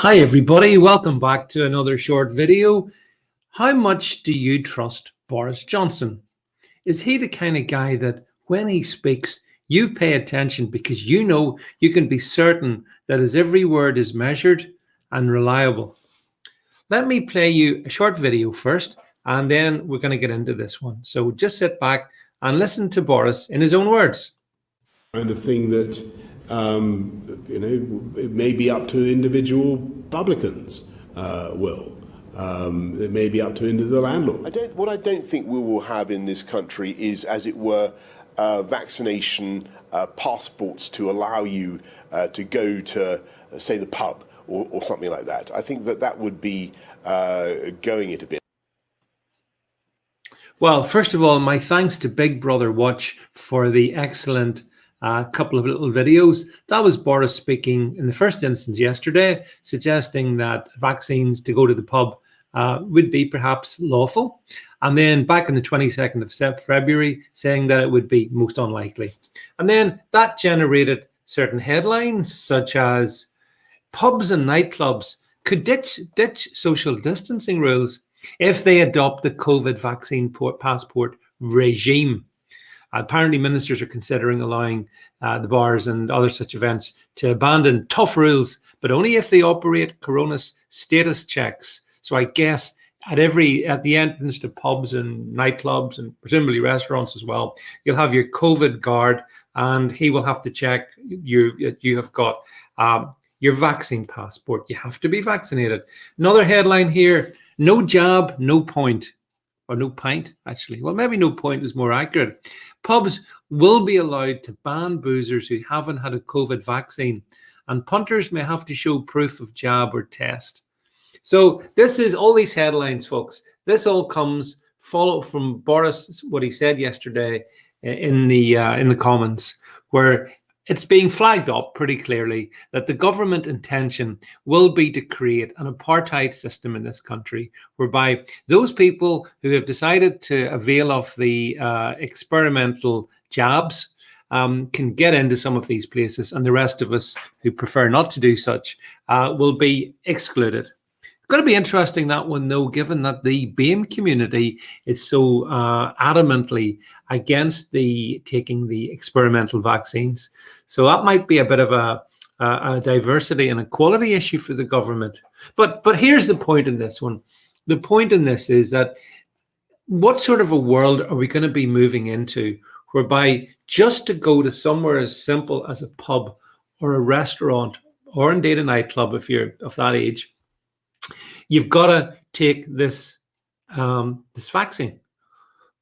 Hi everybody, welcome back to another short video. How much do you trust Boris Johnson? Is he the kind of guy that when he speaks, you pay attention because you know you can be certain that his every word is measured and reliable? Let me play you a short video first, and then we're going to get into this one. So just sit back and listen to Boris in his own words. Kind of thing that it may be up to individual publicans. It may be up to individual landlords. What I don't think we will have in this country is, as it were, vaccination passports to allow you to go to, say, the pub or something like that. I think that would be going it a bit. Well, first of all, my thanks to Big Brother Watch for the excellent couple of little videos. That was Boris speaking in the first instance yesterday, suggesting that vaccines to go to the pub would be perhaps lawful. And then back on the 22nd of February, saying that it would be most unlikely. And then that generated certain headlines, such as pubs and nightclubs could ditch social distancing rules if they adopt the COVID vaccine passport regime. Apparently, ministers are considering allowing the bars and other such events to abandon tough rules, but only if they operate corona status checks. So I guess at the entrance to pubs and nightclubs and presumably restaurants as well, you'll have your COVID guard, and he will have to check you have got your vaccine passport. You have to be vaccinated. Another headline here: no jab, no point. Or no pint, actually. Well, maybe no point is more accurate. Pubs will be allowed to ban boozers who haven't had a COVID vaccine, and punters may have to show proof of jab or test. So this is all these headlines, folks. This all comes from Boris, what he said yesterday in the Commons, where it's being flagged up pretty clearly that the government intention will be to create an apartheid system in this country, whereby those people who have decided to avail of the experimental jabs can get into some of these places, and the rest of us who prefer not to do such will be excluded. Going to be interesting, that one, though, given that the BAME community is so adamantly against taking the experimental vaccines. So that might be a bit of a diversity and equality issue for the government. But here's the point in this one. The point in this is that what sort of a world are we going to be moving into, whereby just to go to somewhere as simple as a pub or a restaurant, or indeed a nightclub if you're of that age, you've got to take this vaccine?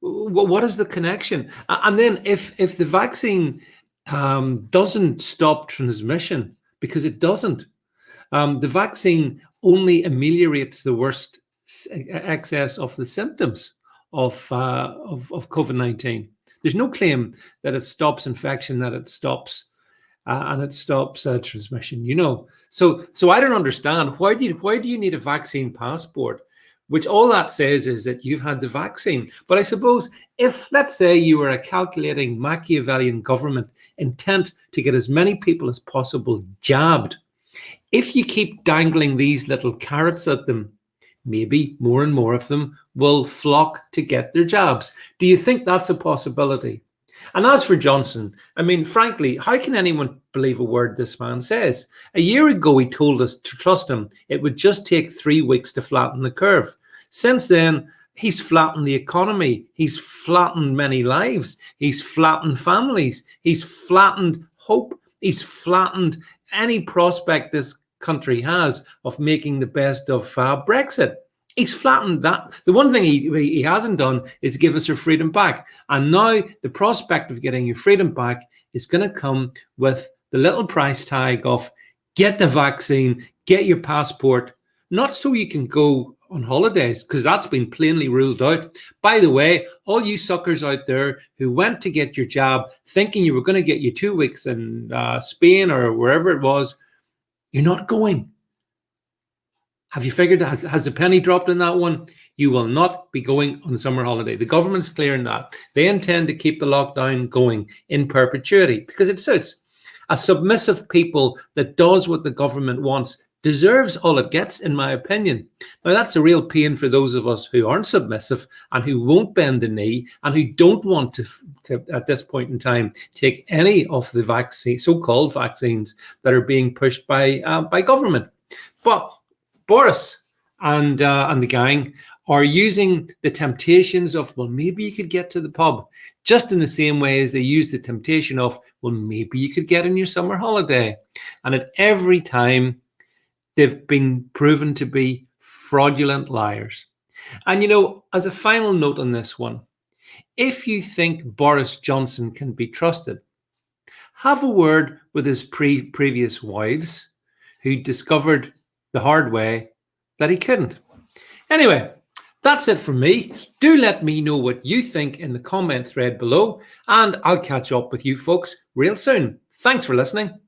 What is the connection? And then if the vaccine doesn't stop transmission, because it doesn't, the vaccine only ameliorates the worst excess of the symptoms of COVID-19. There's no claim that it stops infection, that it stops and it stops transmission, So I don't understand. Why do you need a vaccine passport? Which all that says is that you've had the vaccine. But I suppose if, let's say, you were a calculating Machiavellian government intent to get as many people as possible jabbed, if you keep dangling these little carrots at them, maybe more and more of them will flock to get their jabs. Do you think that's a possibility? And as for Johnson, I mean, frankly, how can anyone believe a word this man says? A year ago, he told us to trust him. It would just take 3 weeks to flatten the curve. Since then, he's flattened the economy. He's flattened many lives. He's flattened families. He's flattened hope. He's flattened any prospect this country has of making the best of Brexit. He's flattened that. The one thing he hasn't done is give us our freedom back. And now the prospect of getting your freedom back is going to come with the little price tag of get the vaccine, get your passport, not so you can go on holidays, because that's been plainly ruled out. By the way, all you suckers out there who went to get your jab thinking you were going to get you 2 weeks in Spain or wherever it was, you're not going. Have you figured, has the penny dropped in that one? You will not be going on the summer holiday. The government's clear on that. They intend to keep the lockdown going in perpetuity because it suits a submissive people that does what the government wants deserves all it gets, in my opinion. Now, that's a real pain for those of us who aren't submissive and who won't bend the knee and who don't want to at this point in time, take any of the vaccine, so-called vaccines that are being pushed by government. But Boris and the gang are using the temptations of, well, maybe you could get to the pub, just in the same way as they use the temptation of, well, maybe you could get in your summer holiday. And at every time, they've been proven to be fraudulent liars. And, you know, as a final note on this one, if you think Boris Johnson can be trusted, have a word with his previous wives who discovered the hard way that he couldn't. Anyway, that's it from me. Do let me know what you think in the comment thread below, and I'll catch up with you folks real soon. Thanks for listening.